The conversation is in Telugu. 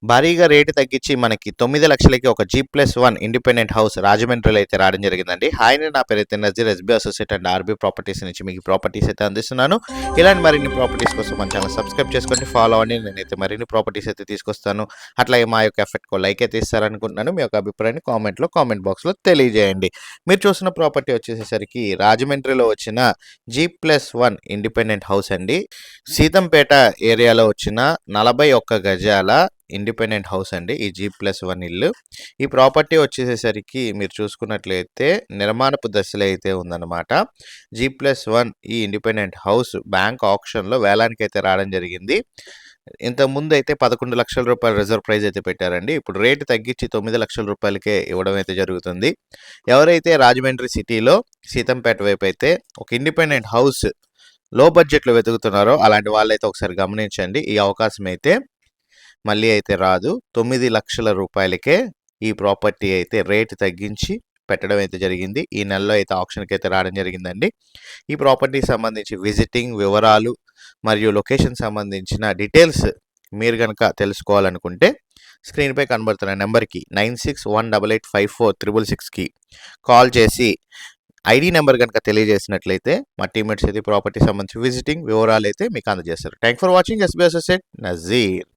భారీగా రేటు తగ్గించి మనకి 9,00,000కి ఒక G+1 ఇండిపెండెంట్ హౌస్ రాజమండ్రిలో అయితే రావడం జరిగిందండి. హాయ్ అండి, నా పేరైతే Nazeer, SB associate and RB properties నుంచి మీకు ప్రాపర్టీస్ అయితే అందిస్తున్నాను. ఇలాంటి మరిన్ని ప్రాపర్టీస్ కోసం మన ఛానల్ సబ్స్క్రైబ్ చేసుకోండి, ఫాలో అవ్వండి. నేనైతే మరిన్ని ప్రాపర్టీస్ అయితే తీసుకొస్తాను. అట్లాగే మా యొక్క ఎఫెక్ట్కో లైక్ అయితే ఇస్తారనుకుంటున్నాను. మీ యొక్క అభిప్రాయాన్ని కామెంట్ బాక్స్లో తెలియజేయండి. మీరు చూసిన ప్రాపర్టీ వచ్చేసేసరికి రాజమండ్రిలో వచ్చిన G+1 ఇండిపెండెంట్ హౌస్ అండి. సీతంపేట ఏరియాలో వచ్చిన 41 గజాల ఇండిపెండెంట్ హౌస్ అండి ఈ G+1 ఇల్లు. ఈ ప్రాపర్టీ వచ్చేసేసరికి మీరు చూసుకున్నట్లయితే నిర్మాణపు దశలో అయితే ఉందన్నమాట. G+1 ఈ ఇండిపెండెంట్ హౌస్ బ్యాంక్ ఆప్షన్లో వేలానికి అయితే రావడం జరిగింది. ఇంతకుముందు అయితే 11 లక్షల రూపాయల రిజర్వ్ ప్రైజ్ అయితే పెట్టారండి. ఇప్పుడు రేటు తగ్గించి 9 లక్షల రూపాయలకే ఇవ్వడం అయితే జరుగుతుంది. ఎవరైతే రాజమండ్రి సిటీలో సీతంపేట వైపు అయితే ఒక ఇండిపెండెంట్ హౌస్ లో బడ్జెట్లో వెతుకుతున్నారో అలాంటి వాళ్ళైతే ఒకసారి గమనించండి. ఈ అవకాశం అయితే మళ్ళీ అయితే రాదు. 9 లక్షల రూపాయలకే ఈ ప్రాపర్టీ అయితే రేటు తగ్గించి పెట్టడం అయితే జరిగింది. ఈ నెలలో అయితే ఆప్షన్కి అయితే రావడం జరిగిందండి. ఈ ప్రాపర్టీకి సంబంధించి విజిటింగ్ వివరాలు మరియు లొకేషన్ సంబంధించిన డీటెయిల్స్ మీరు కనుక తెలుసుకోవాలనుకుంటే స్క్రీన్పై కనబడుతున్న నెంబర్కి 9618854666కి కాల్ చేసి ఐడి నెంబర్ కనుక తెలియజేసినట్లయితే మా టీమ్మేట్స్ అయితే ప్రాపర్టీ సంబంధించి విజిటింగ్ వివరాలు అయితే మీకు అందజేస్తారు. Thank for watching. SB associate Nazir.